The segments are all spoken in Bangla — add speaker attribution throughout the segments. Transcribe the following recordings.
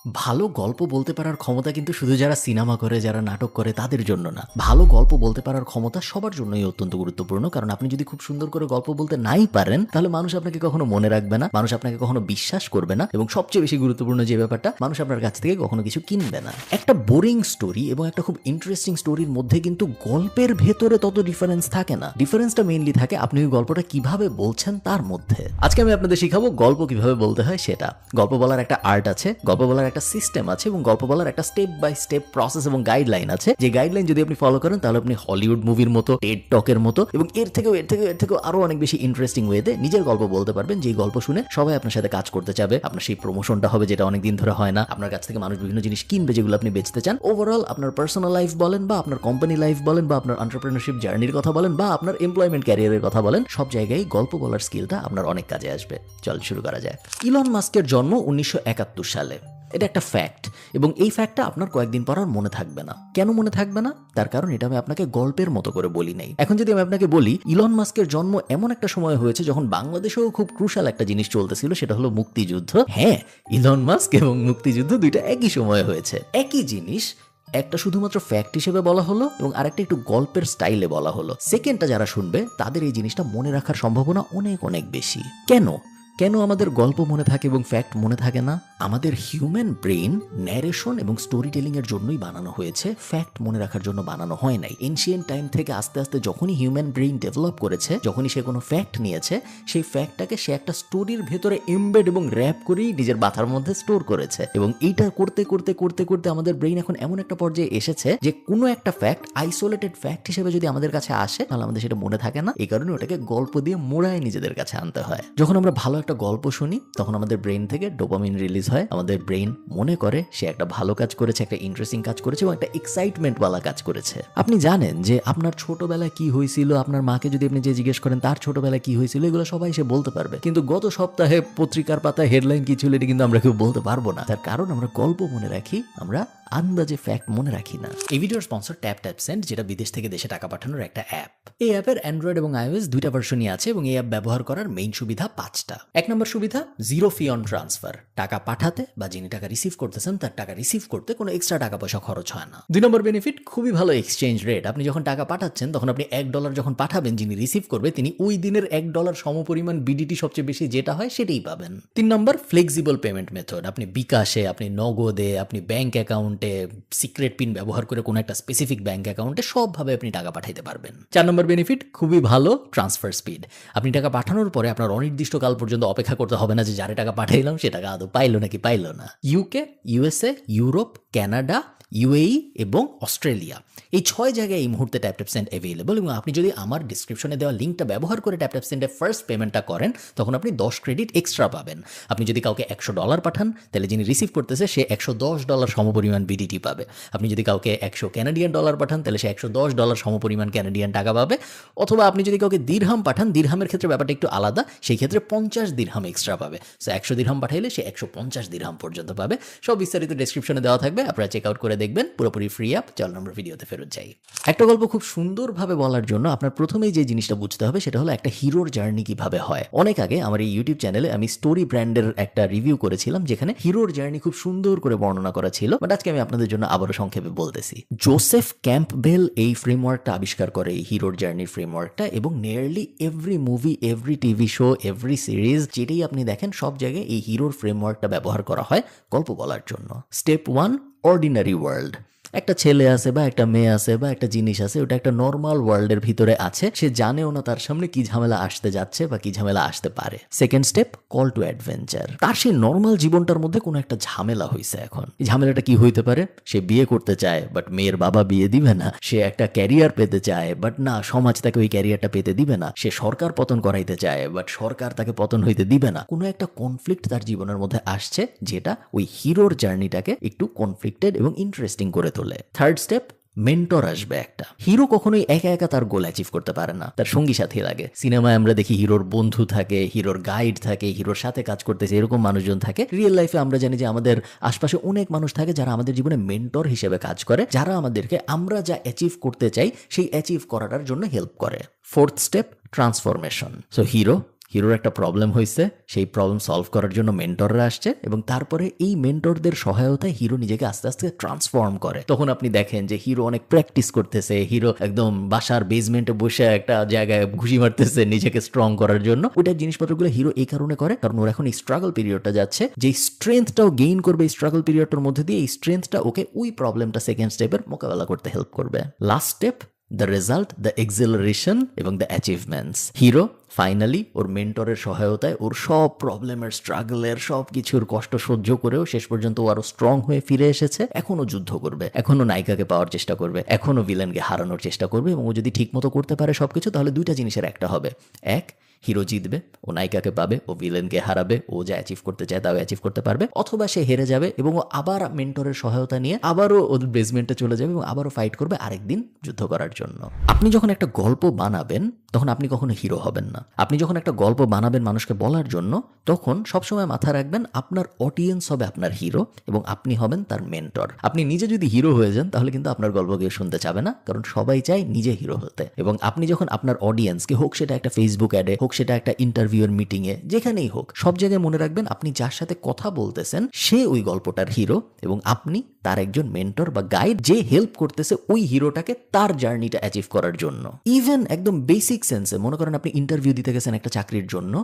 Speaker 1: ভালো গল্প বলতে পারার ক্ষমতা কিন্তু শুধু যারা সিনেমা করে, যারা নাটক করে তাদের জন্য না। ভালো গল্প বলতে পারার ক্ষমতা সবার জন্যই অত্যন্ত গুরুত্বপূর্ণ। কারণ আপনি যদি খুব সুন্দর করে গল্প বলতে নাই পারেন, তাহলে মানুষ আপনাকে কখনো মনে রাখবে না, মানুষ আপনাকে কখনো বিশ্বাস করবে না, এবং সবচেয়ে বেশি গুরুত্বপূর্ণ যে ব্যাপারটা, মানুষ আপনার কাছ থেকে কখনো কিছু কিনবে না। একটা বোরিং স্টোরি এবং একটা খুব ইন্টারেস্টিং স্টোরির মধ্যে কিন্তু গল্পের ভেতরে তত ডিফারেন্স থাকে না। ডিফারেন্সটা মেইনলি থাকে আপনি ওই গল্পটা কিভাবে বলছেন তার মধ্যে। আজকে আমি আপনাদের শিখাবো গল্প কিভাবে বলতে হয় সেটা। গল্প বলার একটা আর্ট আছে, গল্প বলার একটা সিস্টেম আছে, এবং গল্প বলার একটা স্টেপ বাই স্টেপ প্রসেস এবং গাইডলাইন আছে। যে গাইডলাইন যদি আপনি ফলো করেন, তাহলে আপনি হলিউড মুভির মতো, টেড টকের মতো এবং এর থেকেও আরো অনেক বেশি ইন্টারেস্টিং ওয়েতে নিজের গল্প বলতে পারবেন, যে গল্প শুনে সবাই আপনার সাথে কাজ করতে চাবে। আপনার সেই প্রমোশনটা হবে যেটা অনেকদিন ধরে হয় না। আপনার কাছ থেকে মানুষ বিভিন্ন জিনিস কিনবে যেগুলো আপনি বেচতে চান। ওভারঅল আপনার পার্সোনাল লাইফ বলেন, বা আপনার কোম্পানি লাইফ বলেন, বা আপনার এন্টারপ্রেনারশিপ জার্নির কথা বলেন, বা আপনার এমপ্লয়মেন্ট ক্যারিয়ারের কথা বলেন, সব জায়গায় গল্প বলার স্কিলটা আপনার অনেক কাজে আসবে। চল শুরু করা যায়। ইলন মাস্কের জন্ম 1971 সালে। এটা একটা ফ্যাক্ট, এবং এই ফ্যাক্টটা আপনার কয়েকদিন পর আর মনে থাকবে না। কেন মনে থাকবে না? তার কারণ এটা আমি আপনাকে গল্পের মতো করে বলি নাই। এখন যদি আমি আপনাকে বলি ইলন মাস্কের জন্ম এমন একটা সময় হয়েছে যখন বাংলাদেশেও খুব ক্রুশাল একটা জিনিস চলতেছিল, সেটা হলো মুক্তিযুদ্ধ। হ্যাঁ, ইলন মাস্ক এবং মুক্তিযুদ্ধ দুইটা একই সময়ে হয়েছে। একই জিনিস, একটা শুধুমাত্র ফ্যাক্ট হিসেবে বলা হলো এবং আরেকটা একটু গল্পের স্টাইলে বলা হলো। সেকেন্ডটা যারা শুনবে তাদের এই জিনিসটা মনে রাখার সম্ভাবনা অনেক অনেক বেশি। কেন আমাদের গল্প মনে থাকে এবং ফ্যাক্ট মনে থাকে না? আমাদের হিউম্যান ব্রেন ন্যারেশন এবং স্টোরি টেলিং এর জন্যই বানানো হয়েছে, ফ্যাক্ট মনে রাখার জন্য বানানো হয় নাই। এনশিয়েন্ট টাইম থেকে আস্তে আস্তে যখনই হিউম্যান ব্রেন ডেভেলপ করেছে, যখনই সে কোনো ফ্যাক্ট নিয়েছে, সেই ফ্যাক্টটাকে সে একটা স্টোরির ভেতরে এমবেড এবং র্যাপ করেই নিজের মাথার মধ্যে স্টোর করেছে। এবং এইটা করতে করতে করতে করতে আমাদের ব্রেন এখন এমন একটা পর্যায়ে এসেছে যে কোনো একটা ফ্যাক্ট আইসোলেটেড ফ্যাক্ট হিসেবে যদি আমাদের কাছে আসে, তাহলে আমাদের সেটা মনে থাকে না। এই কারণে ওটাকে গল্প দিয়ে মোড়ায় নিজেদের কাছে আনতে হয়। যখন আমরা ভালো একটা গল্প শুনি, তখন আমাদের ব্রেন থেকে ডোপামিন রিলিজ হয়। আমাদের ব্রেন মনে করে সে একটা ভালো কাজ করেছে, একটা ইন্টারেস্টিং কাজ করেছে এবং একটা এক্সাইটমেন্ট ওয়ালা কাজ করেছে। আপনি জানেন যে আপনার ছোটবেলায় কি হয়েছিল? আপনার মাকে যদি আপনি যে জিজ্ঞেস করেন তার ছোটবেলায় কি হয়েছিল, এগুলো সবাই সে বলতে পারবে। কিন্তু গত সপ্তাহে পত্রিকার পাতায় হেডলাইন কি ছিল, এটা কিন্তু আমরা কেউ বলতে পারবো না। তার কারণ আমরা গল্প মনে রাখি, আমরা আন্দাজে ফ্যাক্ট মনে রাখি না। এই ভিডিওর স্পন্সর ট্যাপ, যেটা বিদেশ থেকে দেশে টাকা পাঠানোর একটা অ্যাপ। এই অ্যাপের অ্যান্ড্রয়েড এবং আইওএস দুইটা ভার্সনই আছে, এবং এই অ্যাপ ব্যবহার করার মেইন সুবিধা 5টা। এক নম্বর সুবিধা, জিরো ফি অন ট্রান্সফার। টাকা পাঠাতে বা যিনি টাকা রিসিভ করতেছেন তার টাকা রিসিভ করতে কোনো এক্সট্রা টাকা পয়সা খরচ হয় না। 2 নম্বর বেনিফিট, খুবই ভালো এক্সচেঞ্জ রেট। আপনি যখন টাকা পাঠাচ্ছেন, তখন আপনি $1 যখন পাঠাবেন, যিনি রিসিভ করবে তিনি ওই দিনের $1 সমপরিমাণ বিডিটি সবচেয়ে বেশি যেটা হয় সেটাই পাবেন। 3 নম্বর, ফ্লেক্সিবল পেমেন্ট মেথড। আপনি বিকাশে, আপনি নগদে, আপনি ব্যাংক অ্যাকাউন্টে, সিক্রেট পিন ব্যবহার করে কোনো একটা স্পেসিফিক ব্যাংক অ্যাকাউন্টে সবভাবে আপনি টাকা পাঠাইতে পারবেন। 4 নম্বর বেনিফিট, খুবই ভালো ট্রান্সফার স্পিড। আপনি টাকা পাঠানোর পরে আপনার অনির্দিষ্টকাল পর্যন্ত অপেক্ষা করতে হবে না যে যারে টাকা পাঠাইলাম সে টাকা আদৌ পাইলো নাকি পাইলো না। UK, USA, Europe, Canada, UAE এবং অস্ট্রেলিয়া, এই 6 জায়গায় এই মুহূর্তে ট্যাপ অ্যাভেলেবল। এবং আপনি যদি আমার ডিসক্রিপশনে দেওয়া লিঙ্কটা ব্যবহার করে ট্যাপ সেন্ডে ফার্স্ট পেমেন্টটা করেন, তখন আপনি 10 ক্রেডিট এক্সট্রা পাবেন। আপনি যদি কাউকে $100 পাঠান, তাহলে যিনি রিসিভ করতেছে সে $110 সমপরিমাণ বিডিটি পাবে। আপনি যদি কাউকে $100 কানাডিয়ান পাঠান, তাহলে সে $110 সমপরিমাণ কানাডিয়ান টাকা পাবে। অথবা আপনি যদি কাউকে দিরহাম পাঠান, দিরহামের ক্ষেত্রে ব্যাপারটা একটু আলাদা, সেই ক্ষেত্রে 50 দিরহাম এক্সট্রা পাবে। সো 100 দিরহাম পাঠাইলে সে 150 দিরহাম পর্যন্ত পাবে। সব বিস্তারিত ডেসক্রিপশনে দেওয়া থাকবে, আপনারা চেক আউট করে দেখবেন। পুরোপুরি ফ্রি অ্যাপ। চল আমরা ভিডিওতে ফেরত যাই। একটা গল্প খুব সুন্দরভাবে বলার জন্য আপনার প্রথমেই যে জিনিসটা বুঝতে হবে সেটা হলো একটা হিরোর জার্নি কিভাবে হয়। অনেক আগে আমার এই ইউটিউব চ্যানেলে আমি স্টোরি ব্র্যান্ডের একটা রিভিউ করেছিলাম, যেখানে হিরোর জার্নি খুব সুন্দর করে বর্ণনা করা ছিল। বাট আজকে আমি আপনাদের জন্য আবারও সংক্ষেপে বলতেছি। জোসেফ ক্যাম্পবেল এই ফ্রেমওয়ার্কটা আবিষ্কার করে, এই হিরোর জার্নির ফ্রেমওয়ার্কটা, এবং nearly every movie, every TV show, every series যেটাই আপনি দেখেন, সব জায়গায় এই হিরোর ফ্রেমওয়ার্কটা ব্যবহার করা হয় গল্প বলার জন্য। Step 1, ordinary world. একটা ছেলে আছে বা একটা মেয়ে আছে বা একটা জিনিস আছে, ওটা একটা নর্মাল ওয়ার্ল্ডের ভিতরে আছে, সে জানেও না তার সামনে কি ঝামেলা আসতে যাচ্ছে বা কি ঝামেলা আসতে পারে। Second step, call to adventure. তার সেই নর্মাল জীবনটার মধ্যে কোনো একটা ঝামেলা হয়েছে। এখন এই ঝামেলাটা কি হইতে পারে? সে বিয়ে করতে চায়, বাট মেয়ের বাবা বিয়ে দিবে না। সে একটা ক্যারিয়ার পেতে চায়, বাট না, সমাজ তাকে ওই ক্যারিয়ারটা পেতে দিবে না। সে সরকার পতন করাইতে চায়, বাট সরকার তাকে পতন হইতে দিবে না। কোনো একটা কনফ্লিক্ট তার জীবনের মধ্যে আসছে, যেটা ওই হিরোর জার্নিটাকে একটু কনফ্লিক্টেড এবং ইন্টারেস্টিং করে তোলে। থার্ড স্টেপ, মেন্টর আসবে একটা। হিরো কখনোই একা একা তার গোল অ্যাচিভ করতে পারে না, তার সঙ্গী সাথী লাগে। সিনেমায় আমরা দেখি হিরোর বন্ধু থাকে, হিরোর গাইড থাকে, হিরোর সাথে কাজ করতেছে এরকম মানুষজন থাকে। রিয়েল লাইফে আমরা জানি যে আমাদের আশপাশে অনেক মানুষ থাকে যারা আমাদের জীবনে মেন্টর হিসেবে কাজ করে, যারা আমাদেরকে আমরা যা অ্যাচিভ করতে চাই সেই অ্যাচিভ করাটার জন্য হেল্প করে। Fourth step, transformation. সো হিরোর একটা প্রবলেম হয়েছে, সেই প্রবলেম সলভ করার জন্য মেন্টররা আসছে এবং তারপরে এই মেন্টরদের সহায়তায় হিরো নিজেকে আস্তে আস্তে ট্রান্সফর্ম করে। তখন আপনি দেখেন যে হিরো অনেক প্র্যাকটিস করতেছে, হিরো একদম বাসার বেসমেন্টে বসে একটা জায়গায় ঘুষি মারতেছে নিজেকে স্ট্রং করার জন্য। ওইটার জিনিসপত্রগুলো হিরো এই কারণে করে কারণ ওর এখন এই স্ট্রাগল পিরিয়ডটা যাচ্ছে, যে স্ট্রেংথটাও গেইন করবে এই স্ট্রাগল পিরিয়ডটার মধ্যে দিয়ে। এই স্ট্রেংথটা ওকে ওই প্রবলেমটা সেকেন্ড স্টেপের মোকাবেলা করতে হেল্প করবে। Last step, the result, the acceleration এবং দ্য অ্যাচিভমেন্টস। হিরো ফাইনালি ওর মেন্টরের সহায়তায় ওর সব প্রবলেমের, স্ট্রাগলের, সব কিছুর কষ্ট সহ্য করেও শেষ পর্যন্ত ও আরো স্ট্রং হয়ে ফিরে এসেছে। এখনো যুদ্ধ করবে, এখনো নায়িকাকে পাওয়ার চেষ্টা করবে, এখনো ভিলেনকে হারানোর চেষ্টা করবে এবং ও যদি ঠিক মতো করতে পারে সবকিছু, তাহলে দুইটা জিনিসের একটা হবে। এক, হিরো জিতবে, ও নায়িকাকে পাবে, ও ভিলেনকে হারাবে, ও যা অ্যাচিভ করতে চায় তাও অ্যাচিভ করতে পারবে। অথবা সে হেরে যাবে এবং ও আবার মেন্টরের সহায়তা নিয়ে আবারও ওর বেসমেন্টে চলে যাবে এবং আবারও ফাইট করবে আরেকদিন যুদ্ধ করার জন্য। আপনি যখন একটা গল্প বানাবেন তখন আপনি কখনো হিরো হবেন না। আপনি যখন একটা গল্প বানাবেন মানুষকে বলার জন্য, তখন সবসময় মাথায় রাখবেন আপনার অডিয়েন্স হবে আপনার হিরো এবং আপনি হবেন তার মেন্টর। আপনি নিজে যদি হিরো হয়ে যান তাহলে কিন্তু আপনার গল্প কেউ শুনতে চাবে না, কারণ সবাই চায় নিজে হিরো হতে। এবং আপনি যখন আপনার অডিয়েন্সকে, হোক সেটা একটা ফেসবুক অ্যাডে, হোক সেটা একটা ইন্টারভিউর মিটিংয়ে, যেখানেই হোক, সব জায়গায় মনে রাখবেন আপনি যার সাথে কথা বলতেছেন সে ওই গল্পটার হিরো এবং আপনি তার একজন মেন্টর বা গাইড, যে হেল্প করতেছে ওই হিরোটাকে তার জার্নিটা অ্যাচিভ করার জন্য। ইভেন একদম বেসিক সেন্সে মনে করেন আপনি ইন্টারভিউ দিতে গেছেন একটা চাকরির জন্য,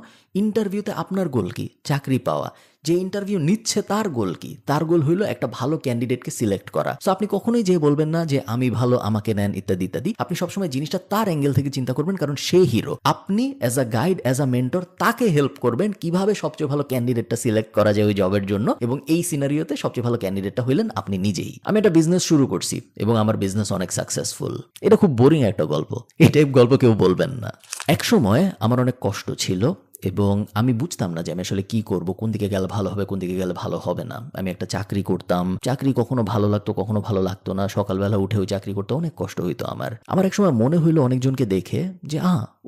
Speaker 1: ইন্টারভিউতে আপনার গোল কি? চাকরি পাওয়া। যে ইন্টারভিউ নিচ্ছে তার গোল কি? তার গোল হইলো একটা ভালো ক্যান্ডিডেটকে সিলেক্ট করা। সো আপনি কখনোই যে বলবেন না যে আমি ভালো, আমাকে নেন, ইত্যাদি ইত্যাদি। আপনি সবসময় জিনিসটা তার অ্যাঙ্গেল থেকে চিন্তা করবেন, কারণ সে হিরো। আপনি as a guide, as a mentor তাকে হেল্প করবেন কিভাবে সবচেয়ে ভালো ক্যান্ডিডেটটা সিলেক্ট করা যায় ওই জবের জন্য। এবং এই সিনারিওতে সবচেয়ে ভালো ক্যান্ডিডেটটা হইলেন আপনি নিজেই। আমি একটা বিজনেস শুরু করছি এবং আমার বিজনেস অনেক সাকসেসফুল। এটা খুব বোরিং একটা গল্প, এই টাইপ গল্প কেউ বলবেন না। এক সময় আমার অনেক কষ্ট ছিল এবং আমি বুঝতাম না যে আমি আসলে কি করব, কোন দিকে গেলে ভালো হবে, কোন দিকে গেলে ভালো হবে না। আমি একটা চাকরি করতাম, চাকরি কখনো ভালো লাগতো, কখনো ভালো লাগতো না। সকালবেলা উঠে ওই চাকরি করতে অনেক কষ্ট হইতো আমার এক সময় মনে হইলো অনেকজনকে দেখে যে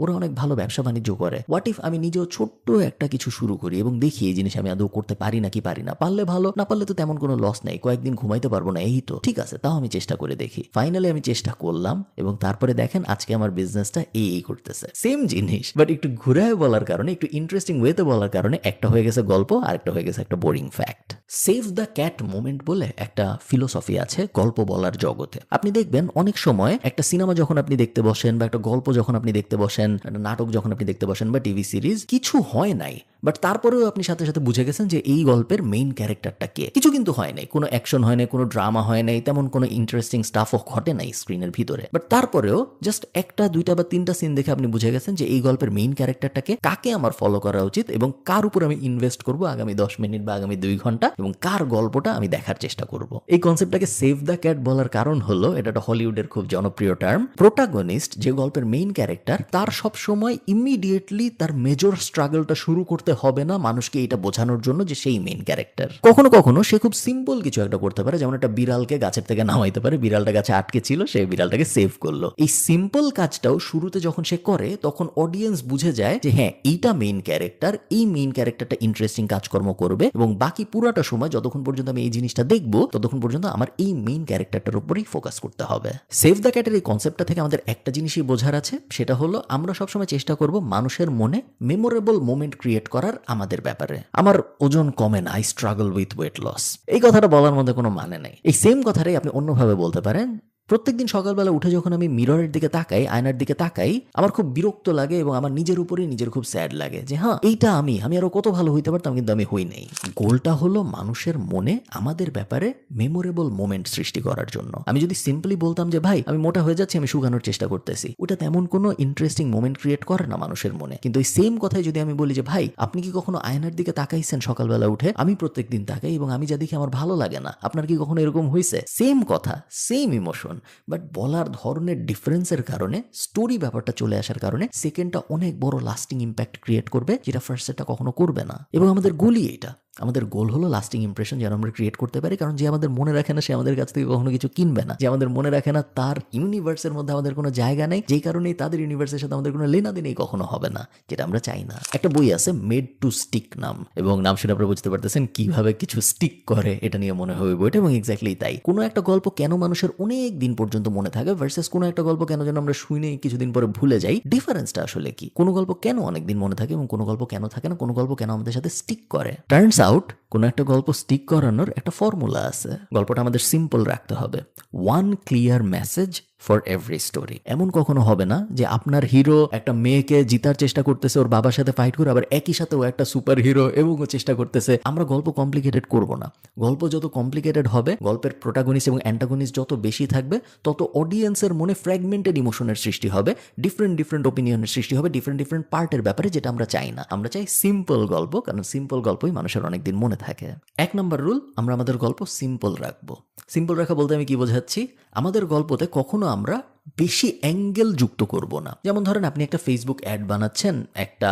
Speaker 1: ওরা অনেক ভালো ব্যবসা বাণিজ্য করে। হোয়াট ইফ আমি নিজেও ছোট্ট একটা কিছু শুরু করি এবং দেখি এই জিনিস আমি আদৌ করতে পারি নাকি পারি না। পারলে ভালো, না পারলে তো তেমন কোনো লস নেই, কয়েকদিন ঘুমাইতে পারবো না, এই তো ঠিক আছে, তাও আমি চেষ্টা করে দেখি। ফাইনালি আমি চেষ্টা করলাম এবং তারপরে দেখেন আজকে আমার বিজনেসটা এই করতেছে। সেম জিনিস বাট একটু ঘুরায় বলার কারণে, একটু ইন্টারেস্টিং ওয়েতে বলার কারণে একটা হয়ে গেছে গল্প আর একটা হয়ে গেছে একটা boring fact. Save the cat moment বলে একটা ফিলোসফি আছে গল্প বলার জগতে। আপনি দেখবেন অনেক সময় একটা সিনেমা যখন আপনি দেখতে বসেন বা একটা গল্প যখন আপনি দেখতে বসেন, একটা নাটক যখন আপনি দেখতে বসেন বা টিভি সিরিজ, কিছু হয় নাই বাট তারপরেও আপনি সাথে সাথে বুঝে গেছেন যে এই গল্পের মেইন ক্যারেক্টারটা কে। কিছু কিন্তু হয় নাই, কোনো অ্যাকশন হয় নাই, কোনো ড্রামা হয় নাই, তেমন কোনো ইন্টারেস্টিং স্টাফও ঘটে নাই স্ক্রিনের ভিতরে, বাট তারপরেও জাস্ট একটা, দুইটা বা তিনটা সিন দেখে আপনি বুঝে গেছেন যে এই গল্পের মেইন ক্যারেক্টারটাকে, কাকে আমার ফলো করা উচিত এবং কার উপর আমি ইনভেস্ট করবো আগামী 10 মিনিট বা আগামী 2 ঘন্টা এবং কার গল্পটা আমি দেখার চেষ্টা করব। এই কনসেপ্টটাকে সেভ দ্য ক্যাট বলার কারণ হলো এটা একটা হলিউডের খুব জনপ্রিয় টার্ম। প্রোটাগনিস্ট, যে গল্পের মেইন ক্যারেক্টার, তার সব সময় ইমিডিয়েটলি তার মেজর স্ট্রাগলটা শুরু করতে হবে না মানুষকে এটা বোঝানোর জন্য যে সেই মেইন ক্যারেক্টার। কখনো কখনো সে খুব সিম্পল কিছু একটা করতে পারে, যেমন একটা বিড়ালকে গাছের থেকে নামাইতে পারে, বিড়ালটা গাছে আটকে ছিল, সে বিড়ালটাকে সেভ করলো। এই সিম্পল কাজটাও শুরুতে যখন সে করে তখন অডিয়েন্স বুঝে যায় যে হ্যাঁ এইটা মেইন ক্যারেক্টার, এই মেইন ক্যারেক্টারটা ইন্টারেস্টিং কাজকর্ম করবে এবং বাকি পুরাটা সময় যতক্ষণ পর্যন্ত আমি এই জিনিসটা দেখবো ততক্ষণ পর্যন্ত আমার এই মেইন ক্যারেক্টারটার উপরেই ফোকাস করতে হবে। সেভ দ্য ক্যাটের এই কনসেপ্টটা থেকে আমাদের একটা জিনিসই বোঝার আছে, সেটা হলো আমরা সবসময় চেষ্টা করব মানুষের মনে মেমোরেবল মোমেন্ট ক্রিয়েট করার আমাদের ব্যাপারে। আমার ওজন কমে না, I struggle with weight loss, এই কথাটা বলার মধ্যে কোনো মানে নেই। এই সেম কথাটাই আপনি অন্যভাবে বলতে পারেন, প্রত্যেকদিন সকালবেলা উঠে যখন আমি মিররের দিকে তাকাই, আয়নার দিকে তাকাই, আমার খুব বিরক্ত লাগে এবং আমার নিজের উপরেই নিজের খুব স্যাড লাগে যে হ্যাঁ এইটা আমি আরো কত ভালো হইতে পারতাম কিন্তু আমি হই নাই। গোলটা হলো মানুষের মনে আমাদের ব্যাপারে মেমোরেবল মোমেন্ট সৃষ্টি করার জন্য। আমি যদি সিম্পলি বলতাম যে ভাই আমি মোটা হয়ে যাচ্ছি, আমি শুকানোর চেষ্টা করতেছি, ওটা তেমন কোনো ইন্টারেস্টিং মোমেন্ট ক্রিয়েট করে না মানুষের মনে। কিন্তু এই সেম কথাই যদি আমি বলি যে ভাই আপনি কি কখনো আয়নার দিকে তাকাইছেন সকালবেলা উঠে? আমি প্রত্যেকদিন তাকাই এবং আমি যা দেখি আমার ভালো লাগে না। আপনার কি কখনো এরকম হয়েছে? সেম কথা, সেম ইমোশন, বাট বলার ধরনের ডিফারেন্সের কারণে, স্টোরি ব্যাপারটা চলে আসার কারণে সেকেন্ডটা অনেক বড় লাস্টিং ইম্প্যাক্ট ক্রিয়েট করবে, যেটা ফার্স্ট সেটটা কখনো করবে না। এবং আমাদের গোলই এটা আমাদের গোল হলো লাস্টিং ইমপ্রেশন যেন আমরা ক্রিয়েট করতে পারি, কারণ যে আমাদের মনে রাখে না সে আমাদের কাছ থেকে কখনো কিছু কিনবে না। যে আমাদের মনে রাখে না তার ইউনিভার্সের মধ্যে আমাদের কোনো জায়গা নেই, যেই কারণেই তাদের ইউনিভার্সের সাথে আমাদের কোনো লেনাদেনই কখনো হবে না, যেটা আমরা চাই না। একটা বই আছে মেড টু স্টিক নাম, এবং নাম শুনে আপনারা বুঝতে পারতেছেন কিভাবে কিছু স্টিক করে, এটা নিয়ে মনে হবে বইটা। এবং এক্স্যাক্টলি তাই, কোনো একটা গল্প কেন মানুষের অনেক দিন পর্যন্ত মনে থাকে ভার্সেস কোনো একটা গল্প কেন যেন আমরা শুনে কিছুদিন পরে ভুলে যাই, ডিফারেন্সটা আসলে কি? কোনো গল্প কেন অনেকদিন মনে থাকে এবং কোনো গল্প কেন থাকে না, কোনো গল্প কেন আমাদের সাথে স্টিক করে? টার্নস আউট কোনো একটা গল্প স্টিক করানোর একটা ফর্মুলা আছে। গল্পটা আমাদের সিম্পল রাখতে হবে, one clear message for every story. এমন কখনো হবে না যে আপনার হিরো একটা মেয়েকে জিতার চেষ্টা করতেছে ওর বাবার সাথে ফাইট করে, আবার একই সাথে ও একটা সুপার হিরো এবং ও চেষ্টা করতেছে। আমরা গল্প কমপ্লিকেটেড করব না। গল্প যত কমপ্লিকেটেড হবে, গল্পের প্রোটাগনিস্ট এবং অ্যান্টাগনিস্ট যত বেশি থাকবে, তত অডিয়েন্সের মনে ফ্র্যাগমেন্টেড ইমোশনের সৃষ্টি হবে, ডিফারেন্ট ওপিনিয়নের সৃষ্টি হবে, ডিফারেন্ট পার্টের ব্যাপারে, যেটা আমরা চাই না। আমরা চাই সিম্পল গল্প, কারণ সিম্পল গল্পই মানুষের অনেকদিন মনে থাকে। 1 নম্বর রুল, আমরা আমাদের গল্প সিম্পল রাখবো। সিম্পল রাখা বলতে আমি কি বোঝাচ্ছি? আমাদের গল্পতে কখনো আমরা বেশি অ্যাঙ্গেল যুক্ত করব না। যেমন ধরেন আপনি একটা ফেসবুক অ্যাড বানাচ্ছেন একটা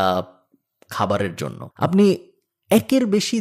Speaker 1: খাবারের জন্য, আপনি একের বেশি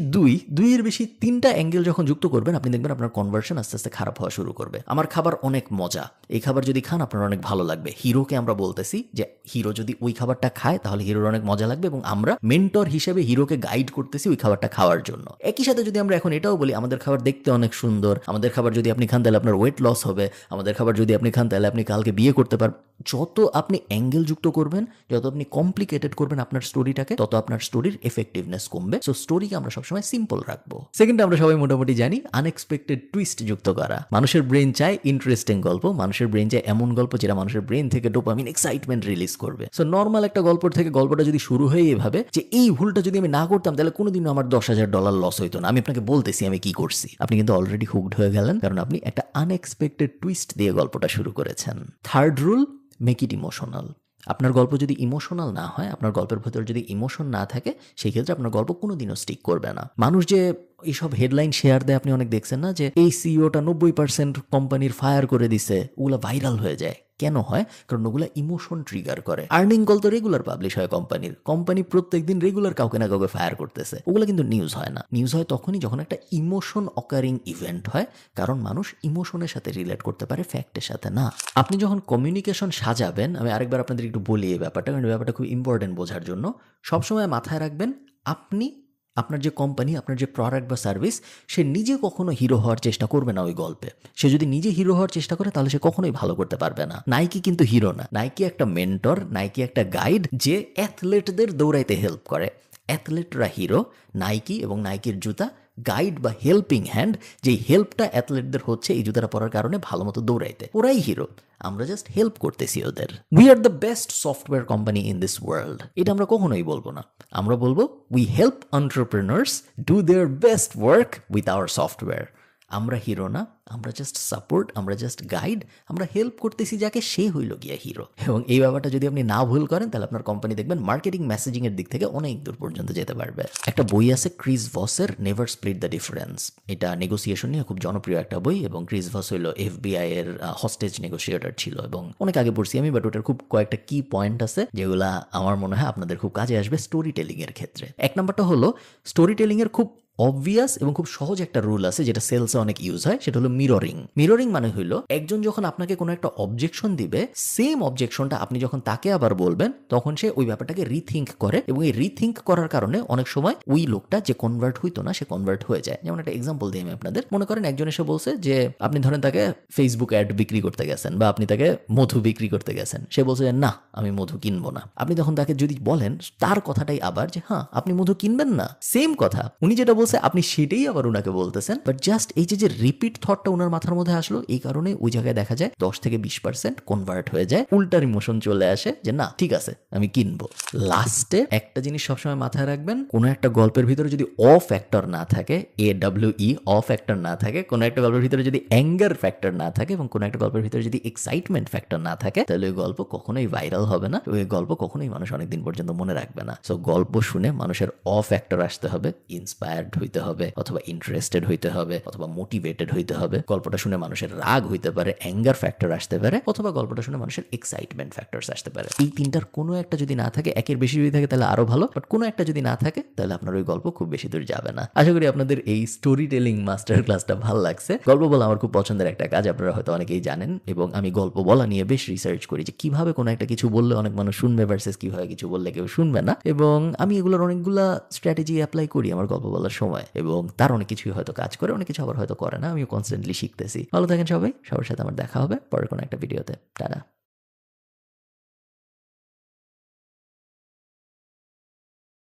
Speaker 1: দুইয়ের বেশি 3টা অ্যাঙ্গেল যখন যুক্ত করবেন, আপনি দেখবেন আপনার কনভার্সন আস্তে আস্তে খারাপ হওয়া শুরু করবে। আমার খাবার অনেক মজা, এই খাবার যদি খান আপনার অনেক ভালো লাগবে। হিরোকে আমরা বলতেছি যে হিরো যদি ওই খাবারটা খায় তাহলে হিরোর অনেক মজা লাগবে, এবং আমরা মেন্টর হিসেবে হিরোকে গাইড করতেছি ওই খাবারটা খাওয়ার জন্য। একই সাথে যদি আমরা এখন এটাও বলি আমাদের খাবার দেখতে অনেক সুন্দর, আমাদের খাবার যদি আপনি খান তাহলে আপনার ওয়েট লস হবে, আমাদের খাবার যদি আপনি খান তাহলে আপনি কালকে বিয়ে করতে পারবেন। যত আপনি অ্যাঙ্গেল যুক্ত করবেন, যত আপনি কমপ্লিকেটেড করবেন আপনার স্টোরিটাকে, তত আপনার স্টোরির এফেক্টিভনেস কমবে। সো স্টোরিকে আমরা সবসময় সিম্পল রাখবো। সেকেন্ড, আমরা সবাই মোটামুটি জানি আনএক্সপেক্টেড টুইস্ট যুক্ত করা। মানুষের ব্রেন চায় ইন্টারেস্টিং গল্প, মানুষের ব্রেন চায় এমন গল্প যেটা মানুষের ব্রেন থেকে ডোপামিন, এক্সাইটমেন্ট রিলিজ করবে। সো নর্মাল একটা গল্প থেকে গল্পটা যদি শুরু হয় এভাবে যে এই ভুলটা যদি আমি না করতাম তাহলে কোনোদিনও আমার $10,000 লস হইতো না, আমি আপনাকে বলতেছি আমি কি করছি, আপনি কিন্তু অলরেডি হুকড হয়ে গেলেন, কারণ আপনি একটা আনএক্সপেক্টেড টুইস্ট দিয়ে গল্পটা শুরু করেছেন। Third rule, make it emotional. আপনার গল্প যদি ইমোশনাল না হয়, আপনার গল্পের ভেতর যদি ইমোশন না থাকে, সেই ক্ষেত্রে আপনার গল্প কোনোদিনও স্টিক করবে না। মানুষ যে এইসব হেডলাইন শেয়ার দেয় আপনি অনেক দেখছেন না, যে এই সিইওটা 90% কোম্পানির ফায়ার করে দিছে, ওগুলো ভাইরাল হয়ে যায়। কেন হয়? কারণ ওগুলো ইমোশন ট্রিগার করে। আর্নিং কল তো রেগুলার পাবলিশ হয় কোম্পানি প্রত্যেকদিন রেগুলার কাউকে না কাউকে ফায়ার করতেছে, ওগুলো কিন্তু নিউজ হয় না। নিউজ হয় তখনই যখন একটা ইমোশন অকারিং ইভেন্ট হয়, কারণ মানুষ ইমোশনের সাথে রিলেট করতে পারে, ফ্যাক্টের সাথে না। আপনি যখন কমিউনিকেশন সাজাবেন, আমি আরেকবার আপনাদের একটু বলি এই ব্যাপারটা, কারণ এই ব্যাপারটা খুব ইম্পর্টেন্ট বোঝার জন্য। সবসময় মাথায় রাখবেন, আপনার যে কোম্পানি, আপনার যে প্রোডাক্ট বা সার্ভিস, সে নিজে কখনো হিরো হওয়ার চেষ্টা করবে না ওই গল্পে। সে যদি নিজে হিরো হওয়ার চেষ্টা করে তাহলে সে কখনোই ভালো করতে পারবে না। নাইকি কিন্তু হিরো না, নাইকি একটা মেন্টর, নাইকি একটা গাইড যে অ্যাথলেটদের দৌড়াইতে হেল্প করে। অ্যাথলেটরা হিরো, নাইকি এবং নাইকির জুতা গাইড বা হেল্পিং হ্যান্ড, যেই হেল্পটা অ্যাথলেটদের হচ্ছে এই জুতাটা পরার কারণে ভালো মতো দৌড়াইতে, ওরাই হিরো। আমরা জাস্ট হেল্প করতেছি ওদের। We are the best software company in this world, এটা আমরা কখনোই বলবো না। আমরা বলবো we help entrepreneurs do their best work with our software. আমরা হিরো না, আমরা জাস্ট সাপোর্ট, আমরা জাস্ট গাইড, আমরা হেল্প করতেছি যাকে, সে হইল গিয়া হিরো। এবং এই ব্যাপারটা যদি আপনি না ভুল করেন তাহলে আপনার কোম্পানি দেখবেন মার্কেটিং মেসেজিং এর দিক থেকে অনেক দূর পর্যন্ত যেতে পারবে। একটা বই আছে ক্রিস ভসের, নেভার স্প্লিট দ্য ডিফারেন্স। এটা নেগোসিয়েশন নিয়ে খুব জনপ্রিয় একটা বই, এবং ক্রিস ভস হইল FBI এর হস্টেজ নেগোসিয়েটর ছিল, এবং অনেক আগে পড়ছি আমি, বাট ওটার খুব কয়েকটা কি পয়েন্ট আছে যেগুলা আমার মনে হয় আপনাদের খুব কাজে আসবে স্টোরি টেলিং এর ক্ষেত্রে। 1 নম্বরটা হলো স্টোরি টেলিং এর খুব অবভিয়াস এবং খুব সহজ একটা রুল আছে যেটা সেলসে অনেক ইউজ হয়, সেটা হলো মিররিং। মিররিং মানে হইলো একজন যখন আপনাকে কোনো একটা অবজেকশন দিবে, সেম অবজেকশনটা আপনি যখন তাকে আবার বলবেন, তখন সে ওই ব্যাপারটাকে রিথিঙ্ক করে, এবং এই রিথিঙ্ক করার কারণে অনেক সময় ওই লোকটা যে কনভার্ট হইতো না সে কনভার্ট হয়ে যায়। যেমন একটা এক্সাম্পল দিই আমি আপনাদের। মনে করেন একজন এসে বলছে যে আপনি ধরেন তাকে ফেসবুক অ্যাড বিক্রি করতে গেছেন, বা আপনি তাকে মধু বিক্রি করতে গেছেন, সে বলছে যে না আমি মধু কিনবো না। আপনি তখন তাকে যদি বলেন তার কথাটাই আবার যে হ্যাঁ আপনি মধু কিনবেন না, সেম কথা উনি যেটা বলছে আপনি সেটাই আবার ওনাকে বলতেছেন, বাট জাস্ট এই যে রিপিট থটটা ওনার মাথার মধ্যে আসলো, এই কারণে ওই জায়গায় দেখা যায় 10 থেকে 20% কনভার্ট হয়ে যায়, উল্টার ইমোশন চলে আসে যে না ঠিক আছে আমি কিনবো। লাস্টে একটা জিনিস সবসময় মাথায় রাখবেন, কোনো একটা গল্পের ভিতরে যদি অ ফ্যাক্টর না থাকে, AWE অ ফ্যাক্টর না থাকে, কোনো একটা গল্পের ভিতরে যদি অ্যাঙ্গার ফ্যাক্টর না থাকে, এবং কোনো একটা গল্পের ভিতরে যদি এক্সাইটমেন্ট ফ্যাক্টর না থাকে, তাহলে ওই গল্প কখনোই ভাইরাল হবে না, ওই গল্প কখনোই মানুষ অনেকদিন পর্যন্ত মনে রাখবে না। সো গল্প শুনে মানুষের অ ফ্যাক্টর আসতে হবে, ইন্সপায়ার্ড ইনক্লাইন্ড হইতে হবে, অথবা ইন্টারেস্টেড হইতে হবে, অথবা মোটিভেটেড হইতে হবে। গল্পটা শুনে মানুষের রাগ হইতে পারে, অ্যাঙ্গার ফ্যাক্টর আসতে পারে, অথবা গল্পটা শুনে মানুষের এক্সাইটমেন্ট ফ্যাক্টরস আসতে পারে। এই তিনটার কোনো একটা যদি না থাকে, একের বেশি যদি থাকে তাহলে আরো ভালো, বাট কোনো একটা যদি না থাকে তাহলে আপনার ওই গল্প খুব বেশি দূর যাবে না। আশা করি আপনাদের এই স্টোরি টেলিং মাস্টার ক্লাসটা ভালো লাগছে। গল্প বলা আমার খুব পছন্দের একটা কাজ, আপনারা হয়তো অনেকেই জানেন, এবং আমি গল্প বলা নিয়ে বেশ রিসার্চ করি যে কিভাবে কোনো একটা কিছু বললে অনেক মানুষ শুনবে ভার্সেস কিভাবে কিছু বললে কেউ শুনবে না, এবং আমি এগুলোর অনেকগুলা স্ট্র্যাটেজি অ্যাপ্লাই করি আমার গল্প বলার সময়, এবং তার অনেক কিছুই হয়তো কাজ করে, অনেক কিছু আবার হয়তো করে না। আমিও কনস্ট্যান্টলি শিখতেছি। ভালো থাকেন সবাই, সবার সাথে আমার দেখা হবে পরের কোনো একটা ভিডিওতে। টাটা।